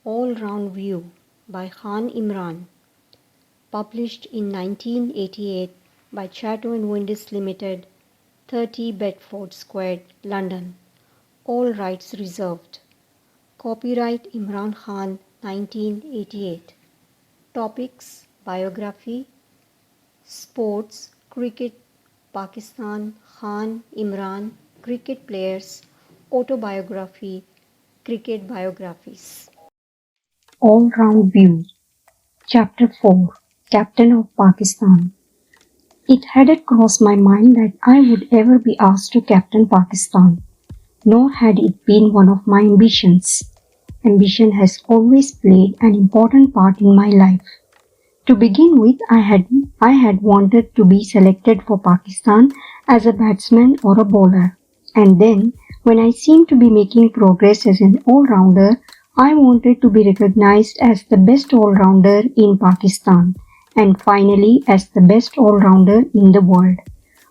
All-Round View by Khan Imran, published in 1988 by Chatto and Windus Limited, 30 Bedford Square, London. All rights reserved. Copyright Imran Khan, 1988. Topics: Biography, Sports, Cricket, Pakistan, Khan Imran, Cricket Players, Autobiography, Cricket Biographies. All-Round View. Chapter 4. Captain of Pakistan. It hadn't crossed my mind that I would ever be asked to captain Pakistan, nor had it been one of my ambitions. Ambition has always played an important part in my life. To begin with, I had wanted to be selected for Pakistan as a batsman or a bowler. And then, when I seemed to be making progress as an all-rounder, I wanted to be recognized as the best all-rounder in Pakistan, and finally as the best all-rounder in the world.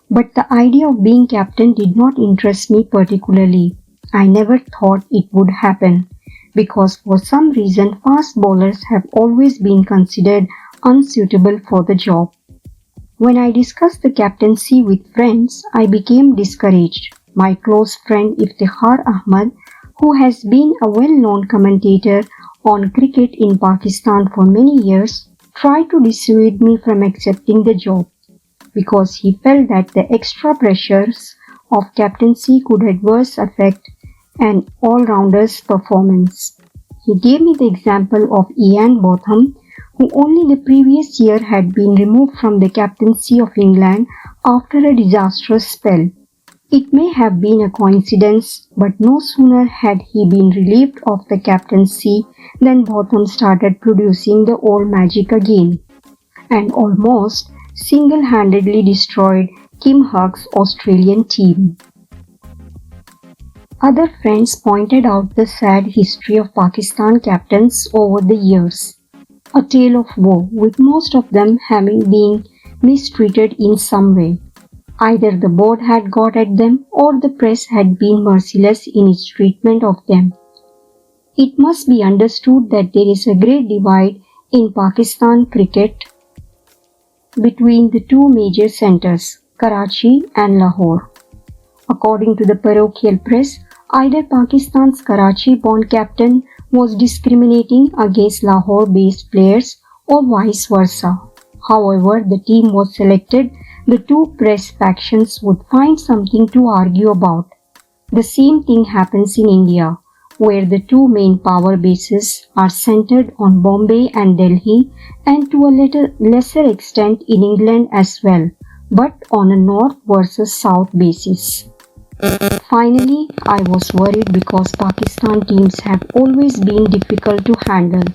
But the idea of being captain did not interest me particularly. I never thought it would happen, because for some reason fast bowlers have always been considered unsuitable for the job. When I discussed the captaincy with friends, I became discouraged. My close friend Iftikhar Ahmad, who has been a well-known commentator on cricket in Pakistan for many years, tried to dissuade me from accepting the job because he felt that the extra pressures of captaincy could adversely affect an all-rounder's performance. He gave me the example of Ian Botham, who only the previous year had been removed from the captaincy of England after a disastrous spell. It may have been a coincidence, but no sooner had he been relieved of the captaincy than Botham started producing the old magic again, and almost single-handedly destroyed Kim Huck's Australian team. Other friends pointed out the sad history of Pakistan captains over the years, a tale of woe, with most of them having been mistreated in some way. Either the board had got at them or the press had been merciless in its treatment of them. It must be understood that there is a great divide in Pakistan cricket between the two major centres, Karachi and Lahore. According to the parochial press, either Pakistan's Karachi-born captain was discriminating against Lahore-based players or vice versa. However the team was selected, the two press factions would find something to argue about. The same thing happens in India, where the two main power bases are centered on Bombay and Delhi, and to a lesser extent in England as well, but on a north versus south basis. Finally, I was worried because Pakistan teams have always been difficult to handle.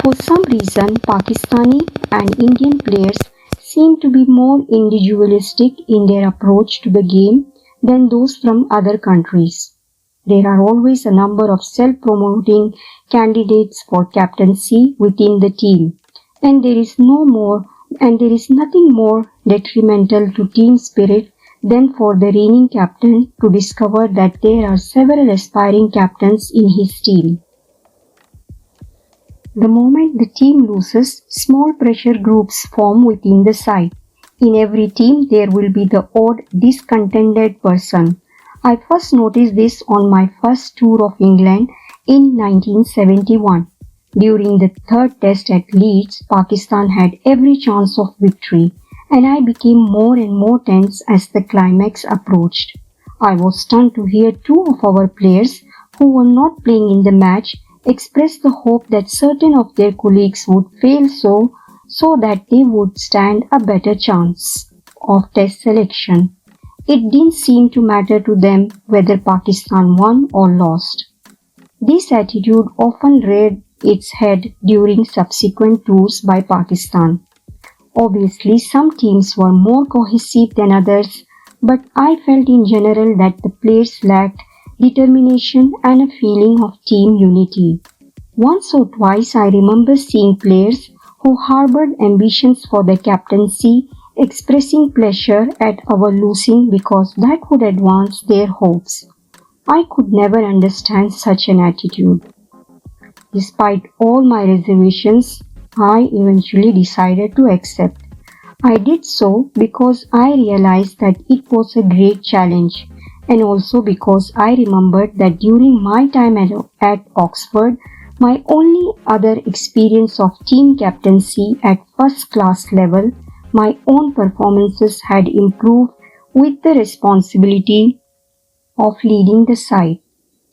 For some reason, Pakistani and Indian players seem to be more individualistic in their approach to the game than those from other countries. There are always a number of self-promoting candidates for captaincy within the team, and there is nothing more detrimental to team spirit than for the reigning captain to discover that there are several aspiring captains in his team. The moment the team loses, small pressure groups form within the side. In every team, there will be the odd, discontented person. I first noticed this on my first tour of England in 1971. During the third test at Leeds, Pakistan had every chance of victory, and I became more and more tense as the climax approached. I was stunned to hear two of our players, who were not playing in the match, expressed the hope that certain of their colleagues would fail so that they would stand a better chance of test selection. It didn't seem to matter to them whether Pakistan won or lost. This attitude often reared its head during subsequent tours by Pakistan. Obviously, some teams were more cohesive than others, but I felt in general that the players lacked determination and a feeling of team unity. Once or twice I remember seeing players who harbored ambitions for the captaincy expressing pleasure at our losing because that would advance their hopes. I could never understand such an attitude. Despite all my reservations, I eventually decided to accept. I did so because I realized that it was a great challenge, and also because I remembered that during my time at Oxford, my only other experience of team captaincy at first class level, my own performances had improved with the responsibility of leading the side.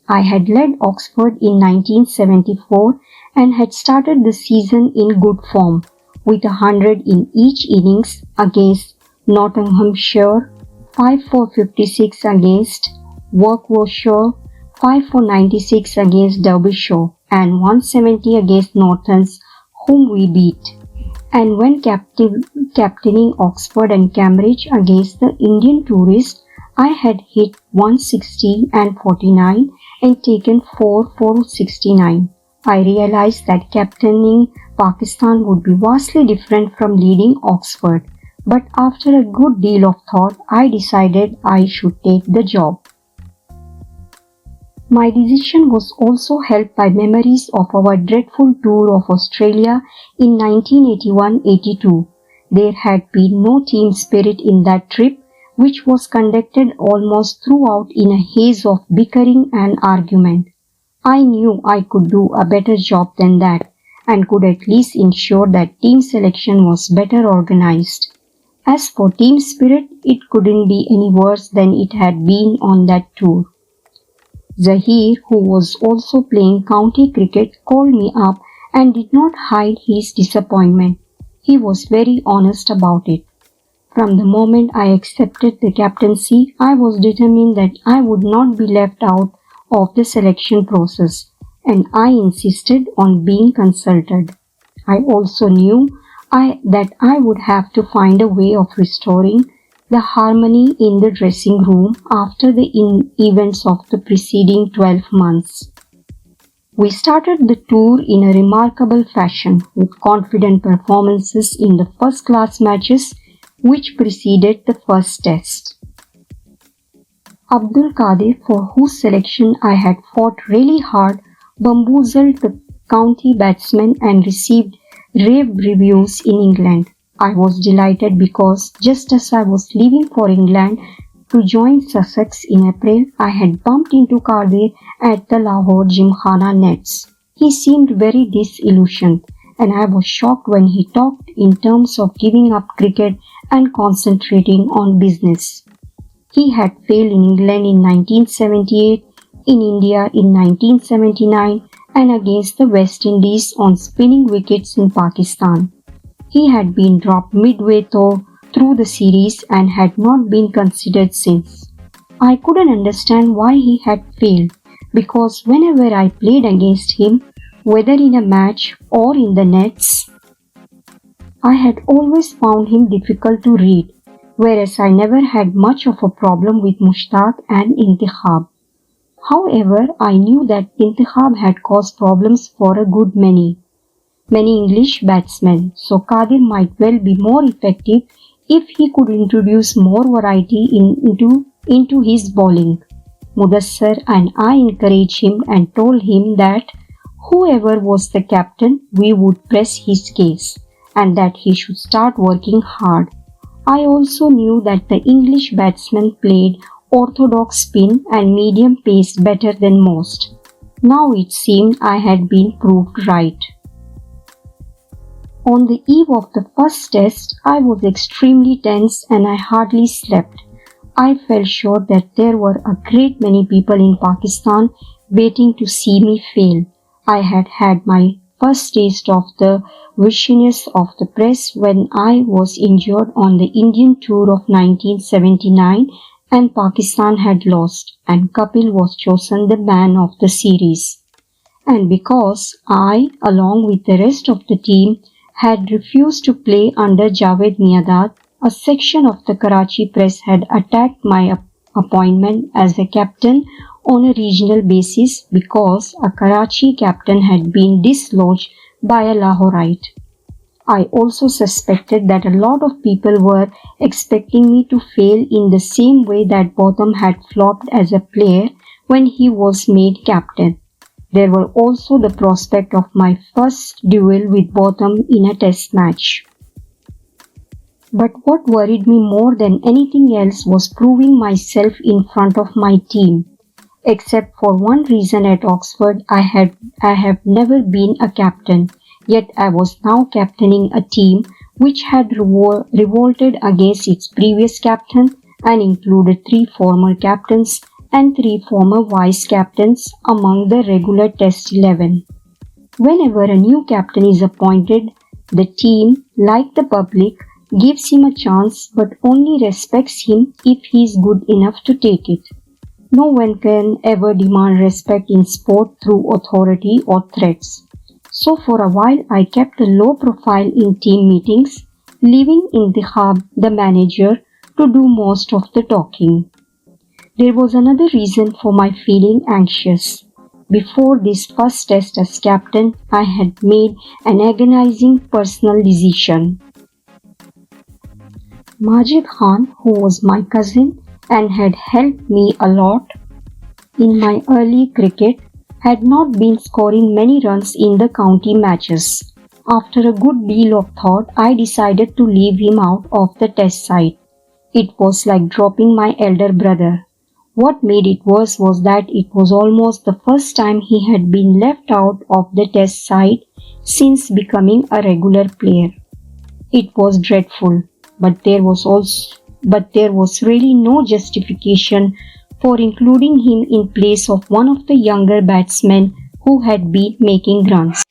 I had led Oxford in 1974 and had started the season in good form, with 100 in each innings against Nottinghamshire, 5 for 56 against Warwickshire, 5 for 96 against Derbyshire, and 170 against Northants, whom we beat. And when captaining Oxford and Cambridge against the Indian tourists, I had hit 160 and 49 and taken 4 for 69. I realized that captaining Pakistan would be vastly different from leading Oxford, but after a good deal of thought, I decided I should take the job. My decision was also helped by memories of our dreadful tour of Australia in 1981-82. There had been no team spirit in that trip, which was conducted almost throughout in a haze of bickering and argument. I knew I could do a better job than that, and could at least ensure that team selection was better organized. As for team spirit, it couldn't be any worse than it had been on that tour. Zahir, who was also playing county cricket, called me up and did not hide his disappointment. He was very honest about it. From the moment I accepted the captaincy, I was determined that I would not be left out of the selection process, and I insisted on being consulted. I also knew that I would have to find a way of restoring the harmony in the dressing room after the events of the preceding 12 months. We started the tour in a remarkable fashion with confident performances in the first-class matches which preceded the first test. Abdul Qadir, for whose selection I had fought really hard, bamboozled the county batsmen and received rave reviews in England. I was delighted because just as I was leaving for England to join Sussex in April, I had bumped into Qadir at the Lahore Gymkhana Nets. He seemed very disillusioned, and I was shocked when he talked in terms of giving up cricket and concentrating on business. He had failed in England in 1978, in India in 1979, and against the West Indies on spinning wickets in Pakistan. He had been dropped midway through the series and had not been considered since. I couldn't understand why he had failed, because whenever I played against him, whether in a match or in the nets, I had always found him difficult to read, whereas I never had much of a problem with Mushtaq and Intikhab. However, I knew that Intikhab had caused problems for a good many English batsmen, so Qadir might well be more effective if he could introduce more variety into his bowling. Mudassar and I encouraged him and told him that whoever was the captain, we would press his case, and that he should start working hard. I also knew that the English batsmen played orthodox spin and medium pace better than most. Now it seemed I had been proved right. On the eve of the first test, I was extremely tense and I hardly slept. I felt sure that there were a great many people in Pakistan waiting to see me fail. I had had my first taste of the viciousness of the press when I was injured on the Indian tour of 1979 and Pakistan had lost, and Kapil was chosen the man of the series. And because I, along with the rest of the team, had refused to play under Javed Miandad, a section of the Karachi press had attacked my appointment as a captain on a regional basis because a Karachi captain had been dislodged by a Lahorite. I also suspected that a lot of people were expecting me to fail in the same way that Botham had flopped as a player when he was made captain. There were also the prospect of my first duel with Botham in a test match. But what worried me more than anything else was proving myself in front of my team. Except for one reason at Oxford, I have never been a captain, yet I was now captaining a team which had revolted against its previous captain and included 3 former captains and 3 former vice-captains among the regular Test 11. Whenever a new captain is appointed, the team, like the public, gives him a chance but only respects him if he is good enough to take it. No one can ever demand respect in sport through authority or threats. So for a while I kept a low profile in team meetings, leaving Intihab, the manager, to do most of the talking. There was another reason for my feeling anxious. Before this first test as captain, I had made an agonizing personal decision. Majid Khan, who was my cousin and had helped me a lot in my early cricket, had not been scoring many runs in the county matches. After a good deal of thought, I decided to leave him out of the test side. It was like dropping my elder brother. What made it worse was that it was almost the first time he had been left out of the test side since becoming a regular player. It was dreadful, but there was really no justification for including him in place of one of the younger batsmen who had been making runs.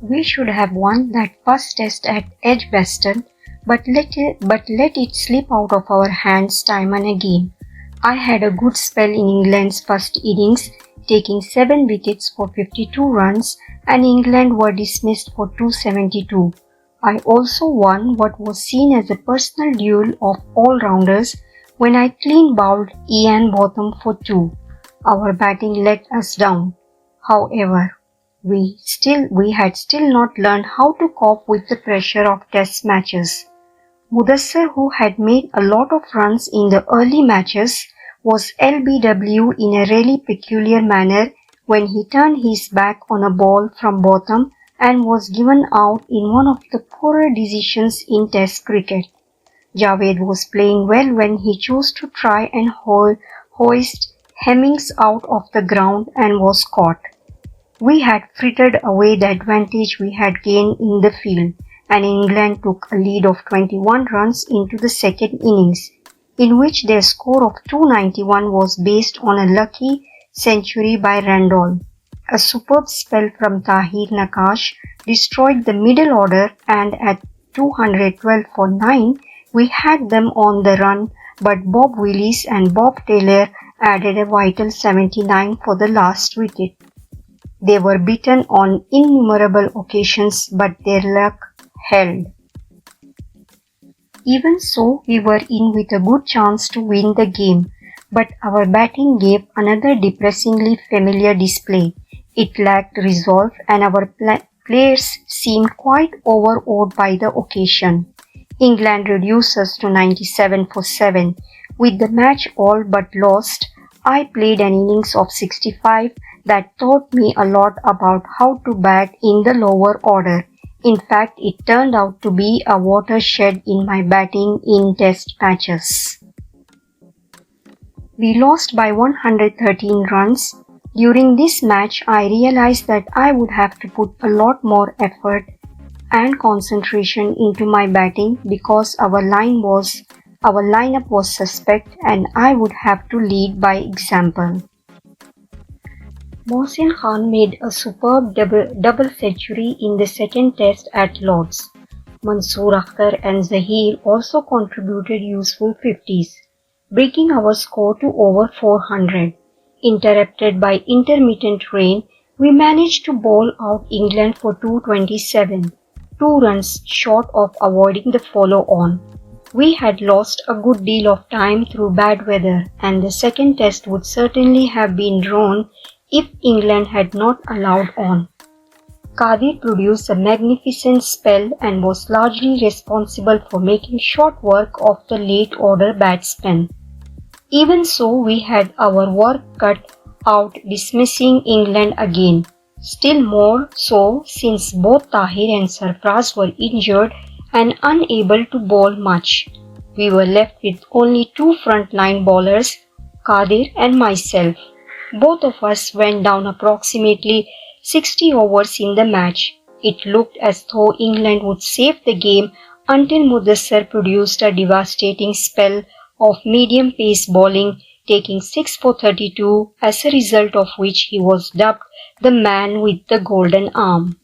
We should have won that first test at Edgbaston, but let it slip out of our hands time and again. I had a good spell in England's first innings, taking 7 wickets for 52 runs, and England were dismissed for 272. I also won what was seen as a personal duel of all-rounders when I clean bowled Ian Botham for 2. Our batting let us down. However, we had still not learned how to cope with the pressure of test matches. Mudassar, who had made a lot of runs in the early matches, was LBW in a really peculiar manner when he turned his back on a ball from Botham and was given out in one of the poorer decisions in Test cricket. Javed was playing well when he chose to try and hoist Hemmings out of the ground and was caught. We had frittered away the advantage we had gained in the field, and England took a lead of 21 runs into the second innings, in which their score of 291 was based on a lucky century by Randall. A superb spell from Tahir Nakash destroyed the middle order, and at 212 for 9, we had them on the run, but Bob Willis and Bob Taylor added a vital 79 for the last wicket. They were beaten on innumerable occasions, but their luck held. Even so, we were in with a good chance to win the game, but our batting gave another depressingly familiar display. It lacked resolve, and our players seemed quite overawed by the occasion. England reduced us to 97 for 7. With the match all but lost, I played an innings of 65 that taught me a lot about how to bat in the lower order. In fact, it turned out to be a watershed in my batting in test matches. We lost by 113 runs. During this match, I realized that I would have to put a lot more effort and concentration into my batting because our lineup was suspect and I would have to lead by example. Mohsin Khan made a superb double century in the second test at Lord's. Mansoor Akhtar and Zaheer also contributed useful 50s, breaking our score to over 400. Interrupted by intermittent rain, we managed to bowl out England for 227, 2 runs short of avoiding the follow-on. We had lost a good deal of time through bad weather, and the second test would certainly have been drawn if England had not allowed on. Qadir produced a magnificent spell and was largely responsible for making short work of the late order batsmen. Even so, we had our work cut out, dismissing England again. Still more so since both Tahir and Sarfraz were injured and unable to bowl much. We were left with only two front-line bowlers, Qadir and myself. Both of us went down approximately 60 overs in the match. It looked as though England would save the game until Mudassar produced a devastating spell of medium-pace bowling, taking 6 for 32, as a result of which he was dubbed the man with the golden arm.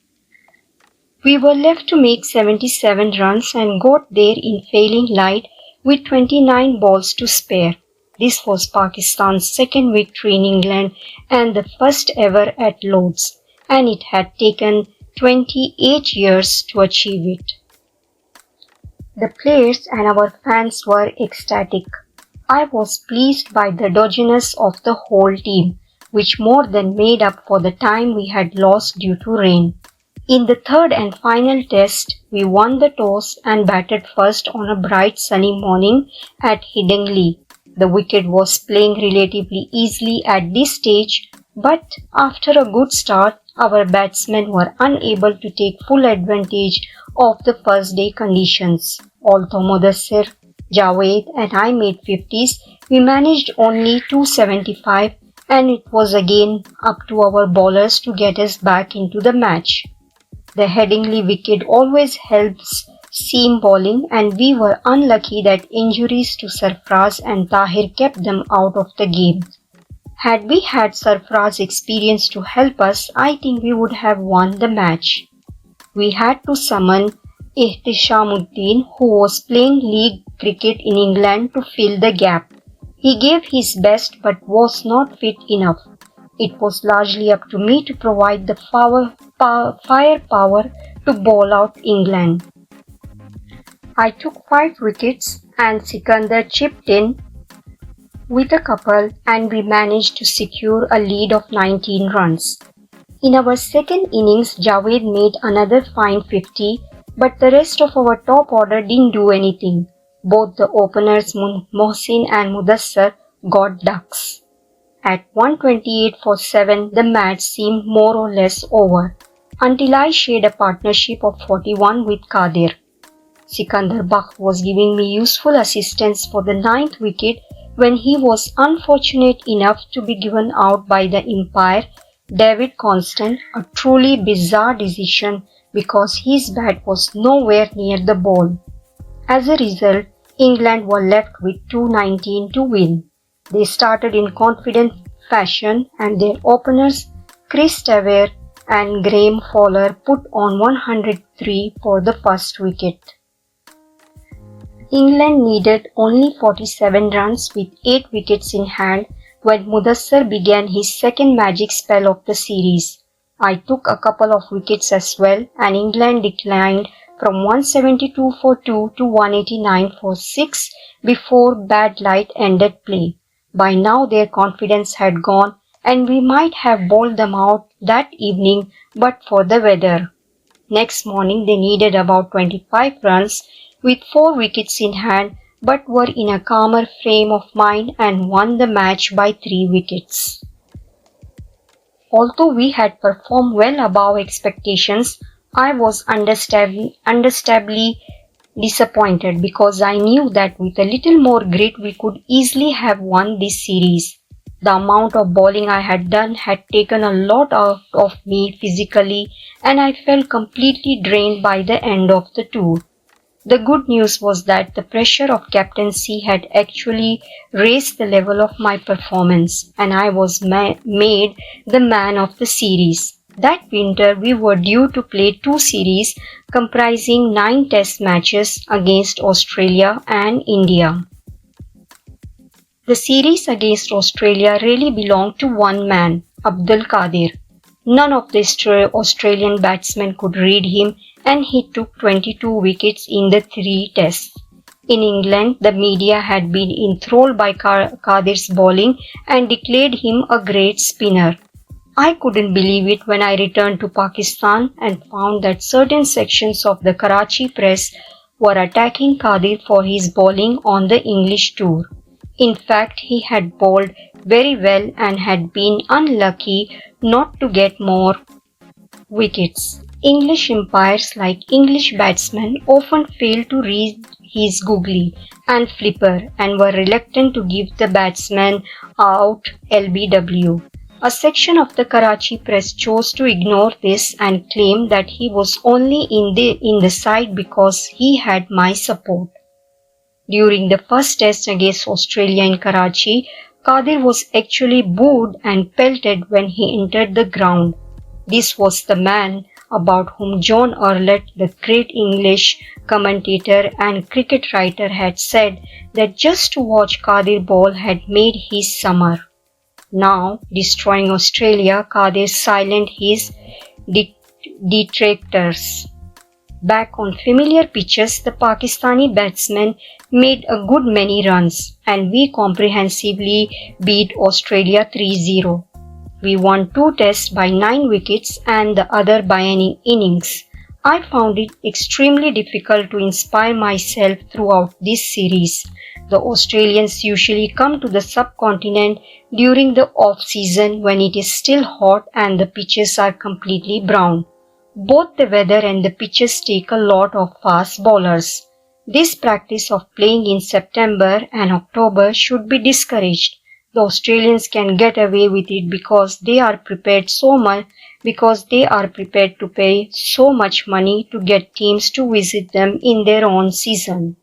We were left to make 77 runs and got there in failing light with 29 balls to spare. This was Pakistan's second victory in England and the first ever at Lord's, and it had taken 28 years to achieve it. The players and our fans were ecstatic. I was pleased by the doggedness of the whole team, which more than made up for the time we had lost due to rain. In the third and final test, we won the toss and batted first on a bright sunny morning at Headingley. The wicket was playing relatively easily at this stage, but after a good start, our batsmen were unable to take full advantage of the first day conditions. Although Mudassir, Javed and I made 50s, we managed only 275, and it was again up to our bowlers to get us back into the match. The Headingley wicket always helps seam bowling, and we were unlucky that injuries to Sarfraz and Tahir kept them out of the game. Had we had Sarfraz experience to help us, I think we would have won the match. We had to summon Ihtishamuddin, who was playing league cricket in England, to fill the gap. He gave his best but was not fit enough. It was largely up to me to provide the firepower to bowl out England. I took 5 wickets and Sikandar chipped in with a couple, and we managed to secure a lead of 19 runs. In our second innings, Javed made another fine 50, but the rest of our top order didn't do anything. Both the openers Mohsin and Mudassar got ducks. At 128 for 7, the match seemed more or less over, until I shared a partnership of 41 with Qadir. Sikandar Bakht was giving me useful assistance for the 9th wicket when he was unfortunate enough to be given out by the umpire, David Constant, a truly bizarre decision because his bat was nowhere near the ball. As a result, England were left with 219 to win. They started in confident fashion, and their openers Chris Taver and Graham Fowler put on 103 for the first wicket. England needed only 47 runs with 8 wickets in hand when Mudassar began his second magic spell of the series. I took a couple of wickets as well, and England declined from 172 for 2 to 189 for 6 before bad light ended play. By now their confidence had gone, and we might have bowled them out that evening but for the weather. Next morning they needed about 25 runs with 4 wickets in hand, but were in a calmer frame of mind and won the match by 3 wickets. Although we had performed well above expectations, I was understandably disappointed because I knew that with a little more grit we could easily have won this series. The amount of bowling I had done had taken a lot out of me physically, and I felt completely drained by the end of the tour. The good news was that the pressure of captaincy had actually raised the level of my performance, and I was made the man of the series. That winter we were due to play 2 series comprising 9 test matches against Australia and India. The series against Australia really belonged to one man, Abdul Qadir. None of the Australian batsmen could read him, and he took 22 wickets in the 3 tests. In England, the media had been enthralled by Qadir's bowling and declared him a great spinner. I couldn't believe it when I returned to Pakistan and found that certain sections of the Karachi press were attacking Qadir for his bowling on the English tour. In fact, he had bowled very well and had been unlucky not to get more wickets. English umpires, like English batsmen, often failed to read his googly and flipper and were reluctant to give the batsman out LBW. A section of the Karachi press chose to ignore this and claim that he was only in the side because he had my support. During the first test against Australia in Karachi, Qadir was actually booed and pelted when he entered the ground. This was the man about whom John Earlett, the great English commentator and cricket writer, had said that just to watch Qadir bowl had made his summer. Now, destroying Australia, Qadir silenced his detractors. Back on familiar pitches, the Pakistani batsmen made a good many runs and we comprehensively beat Australia 3-0. We won 2 tests by 9 wickets and the other by an innings. I found it extremely difficult to inspire myself throughout this series. The Australians usually come to the subcontinent during the off-season when it is still hot and the pitches are completely brown. Both the weather and the pitches take a lot of fast bowlers. This practice of playing in September and October should be discouraged. The Australians can get away with it because they are prepared to pay so much money to get teams to visit them in their own season.